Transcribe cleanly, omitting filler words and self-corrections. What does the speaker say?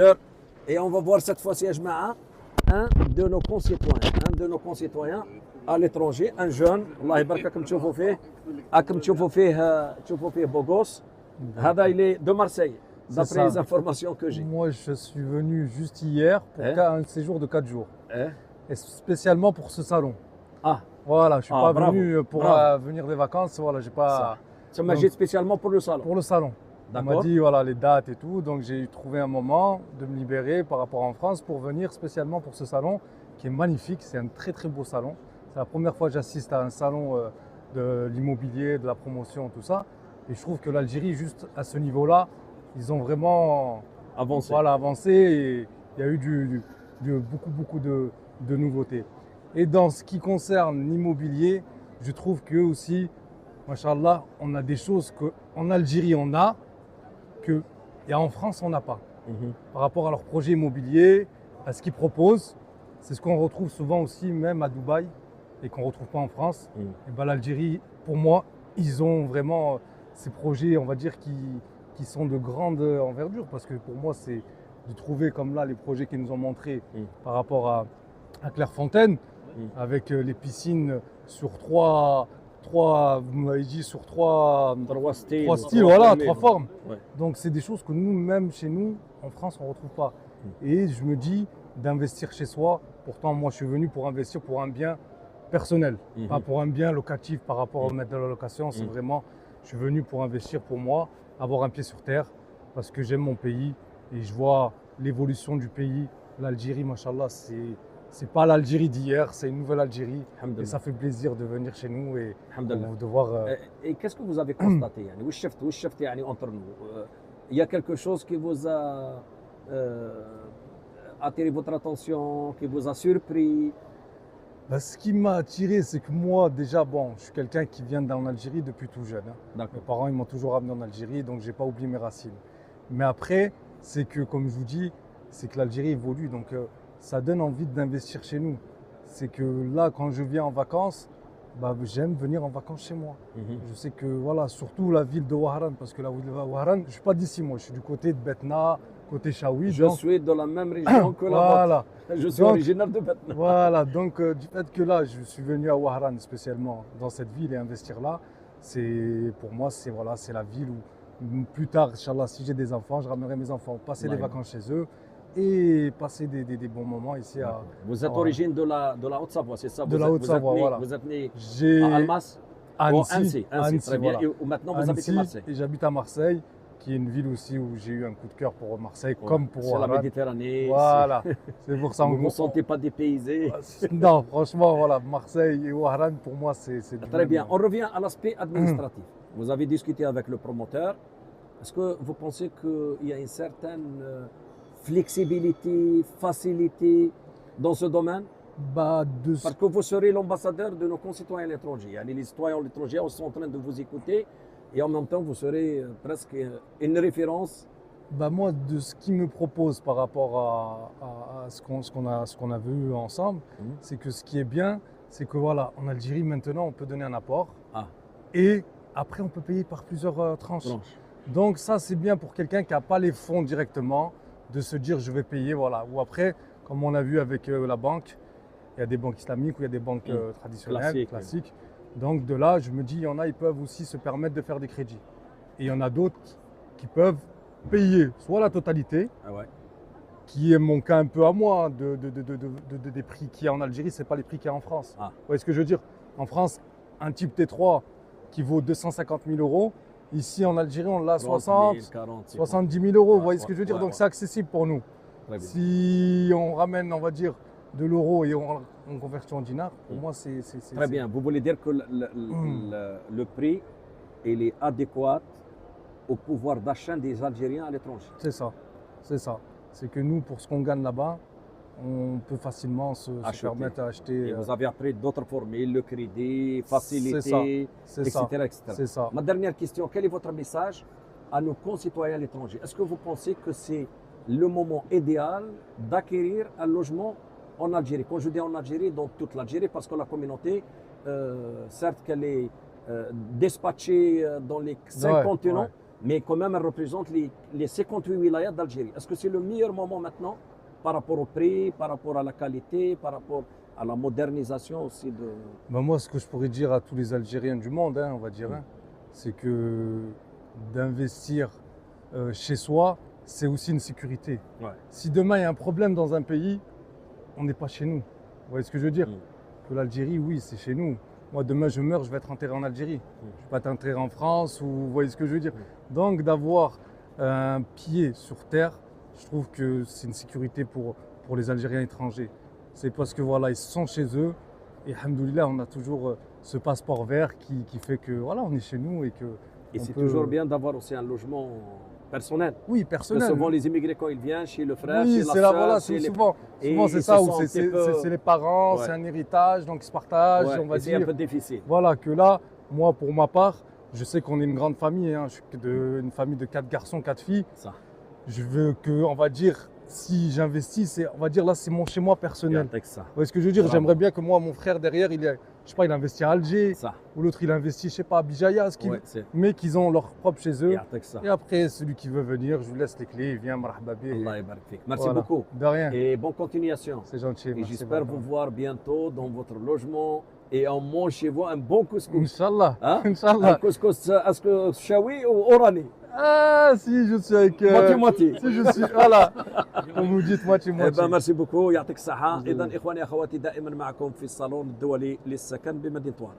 directeur. Et on va voir cette fois-ci, Ajma'a, un de nos concitoyens à l'étranger, un jeune, Allah يبارك comme تشوفوا فيه beau gosse. هذا il est de Marseille, d'après les informations que j'ai. Moi, je suis venu juste hier pour un séjour de 4 jours. Et spécialement pour ce salon. Ah. Voilà, je ne suis pas bravo, venu pour venir des vacances. Voilà, j'ai pas. Ça m'a dit spécialement pour le salon. Pour le salon. On m'a dit voilà, les dates et tout. Donc j'ai trouvé un moment de me libérer par rapport en France pour venir spécialement pour ce salon qui est magnifique. C'est un très très beau salon. C'est la première fois que j'assiste à un salon de l'immobilier, de la promotion, tout ça. Et je trouve que l'Algérie, juste à ce niveau-là, ils ont vraiment avancé. Voilà, avancé et il y a eu beaucoup de nouveautés. Et dans ce qui concerne l'immobilier, je trouve qu'eux aussi, machallah, on a des choses qu'en Algérie on a, et en France on n'a pas. Par rapport à leurs projets immobiliers, à ce qu'ils proposent, c'est ce qu'on retrouve souvent aussi même à Dubaï et qu'on ne retrouve pas en France. Et ben, l'Algérie, pour moi, ils ont vraiment ces projets, on va dire, qui sont de grande envergure, parce que pour moi, c'est de trouver comme là les projets qu'ils nous ont montrés par rapport à Clairefontaine, avec les piscines sur trois vous m'avez dit, sur trois styles, voilà, trois formes. Ouais. Donc c'est des choses que nous, même chez nous, en France, on ne retrouve pas. Et je me dis d'investir chez soi, pourtant moi je suis venu pour investir pour un bien personnel, pas pour un bien locatif par rapport au maître de la location, c'est vraiment, je suis venu pour investir pour moi, avoir un pied sur terre, parce que j'aime mon pays et je vois l'évolution du pays. L'Algérie, machallah, c'est pas l'Algérie d'hier, c'est une nouvelle Algérie. Et ça fait plaisir de venir chez nous et de voir. Et qu'est-ce que vous avez constaté entre nous? Il y a quelque chose qui vous a attiré votre attention, qui vous a surpris? Ce qui m'a attiré, c'est que moi, déjà, je suis quelqu'un qui vient en Algérie depuis tout jeune. Mes parents, ils m'ont toujours amené en Algérie, donc je n'ai pas oublié mes racines. Mais après, c'est que, comme je vous dis, c'est que l'Algérie évolue, donc ça donne envie d'investir chez nous. C'est que là, quand je viens en vacances, j'aime venir en vacances chez moi. Je sais que, voilà, surtout la ville de Ouaharan, parce que la ville de Ouaharan, je ne suis pas d'ici, moi, je suis du côté de Betna, côté Chaoui. Je suis de la même région que la vôtre. Je suis originaire de Betna. Voilà, donc du fait que là, je suis venu à Ouaharan spécialement dans cette ville et investir là, pour moi, c'est la ville où plus tard, Inch'Allah, si j'ai des enfants, je ramènerai mes enfants passer des vacances chez eux et passer des bons moments ici. Vous êtes origine de la Haute-Savoie, c'est ça? De la Haute-Savoie, voilà. Vous êtes né à Almas? Annecy, très bien. Voilà. Et maintenant, vous habitez Marseille? Et j'habite à Marseille, qui est une ville aussi où j'ai eu un coup de cœur pour Marseille, comme pour Ouaharan. C'est la Méditerranée. Voilà, c'est pour ça. Vous ne vous sentez pas dépaysé? Non, franchement, voilà, Marseille et Ouaharan, pour moi, c'est très bien. On revient à l'aspect administratif. Vous avez discuté avec le promoteur. Est-ce que vous pensez qu'il y a une certaine flexibilité, facilité dans ce domaine? Parce que vous serez l'ambassadeur de nos concitoyens à l'étranger. Les citoyens à l'étranger sont en train de vous écouter et en même temps, vous serez presque une référence. Moi, de ce qu'il me propose par rapport à ce qu'on a vu ensemble, c'est que ce qui est bien, c'est que voilà, en Algérie, maintenant, on peut donner un apport et après, on peut payer par plusieurs tranches. Donc ça, c'est bien pour quelqu'un qui n'a pas les fonds directement, de se dire je vais payer, voilà. Ou après, comme on a vu avec la banque, il y a des banques islamiques ou il y a des banques traditionnelles, classiques. Donc de là, je me dis, il y en a, ils peuvent aussi se permettre de faire des crédits. Et il y en a d'autres qui peuvent payer soit la totalité, qui est mon cas un peu à moi, des prix qu'il y a en Algérie, ce n'est pas les prix qu'il y a en France. Vous voyez ce que je veux dire? En France, un type T3 qui vaut 250 000 euros, ici en Algérie, on l'a à 70 000 euros. Vous voyez ce que je veux dire? Donc c'est accessible pour nous. Si on ramène, on va dire, de l'euro et on convertit en dinars, pour moi, c'est… Très bien. Vous voulez dire que le prix, il est adéquat au pouvoir d'achat des Algériens à l'étranger? C'est ça. C'est ça. C'est que nous, pour ce qu'on gagne là-bas, on peut facilement se permettre d'acheter. Et vous avez appris d'autres formules, le crédit, facilité, etc. C'est ça. Ma dernière question, quel est votre message à nos concitoyens à l'étranger? Est-ce que vous pensez que c'est le moment idéal d'acquérir un logement en Algérie? Quand je dis en Algérie, dans toute l'Algérie, parce que la communauté, certes qu'elle est dispatchée dans les 5 continents, mais quand même, elle représente les 58 wilayas d'Algérie. Est-ce que c'est le meilleur moment maintenant par rapport au prix, par rapport à la qualité, par rapport à la modernisation aussi de... Ben moi, ce que je pourrais dire à tous les Algériens du monde, on va dire, c'est que d'investir chez soi, c'est aussi une sécurité. Ouais. Si demain il y a un problème dans un pays, on n'est pas chez nous. Vous voyez ce que je veux dire? Que l'Algérie, oui, c'est chez nous. Moi, demain, je meurs, je vais être enterré en Algérie. Je ne vais pas être enterré en France, ou vous voyez ce que je veux dire? Donc, d'avoir un pied sur terre, je trouve que c'est une sécurité pour les Algériens étrangers. C'est parce que voilà, ils sont chez eux et alhamdoulilah, on a toujours ce passeport vert qui fait que voilà, on est chez nous et que. Et c'est toujours bien d'avoir aussi un logement personnel. Oui, personnel. Parce que souvent les immigrés quand ils viennent chez le frère, oui, chez la c'est sœur, voilà, souvent c'est ça où c'est les parents, c'est un héritage, donc ils se partagent, on va dire. C'est un peu difficile. Voilà que là, moi pour ma part, je sais qu'on est une grande famille, je suis une famille de 4 garçons, 4 filles. Ça. Je veux que, on va dire, si j'investis, on va dire là, c'est mon chez moi personnel. Vous voyez ce que je veux dire? J'aimerais bien que moi, mon frère derrière, il investit à Alger, ou l'autre il investit, je sais pas, à Bijaya, mais qu'ils ont leur propre chez eux. Et après, celui qui veut venir, je lui laisse les clés, il vient, marhaba bih. Allah yabarak fik. Merci beaucoup. De rien. Et bonne continuation. C'est gentil. Et j'espère vous voir bientôt dans votre logement et on mange chez vous un bon couscous. Inch'Allah. Un couscous, est-ce que chaoui ou orani? Ah, si je suis avec. Moitié-moitié. Si je suis. Voilà. Comme vous dites, moitié-moitié. merci beaucoup. يعطيك الصحة. إذا إخواني أخواتي دائما معكم في الصالون الدولي للسكن بمدينة طوارق.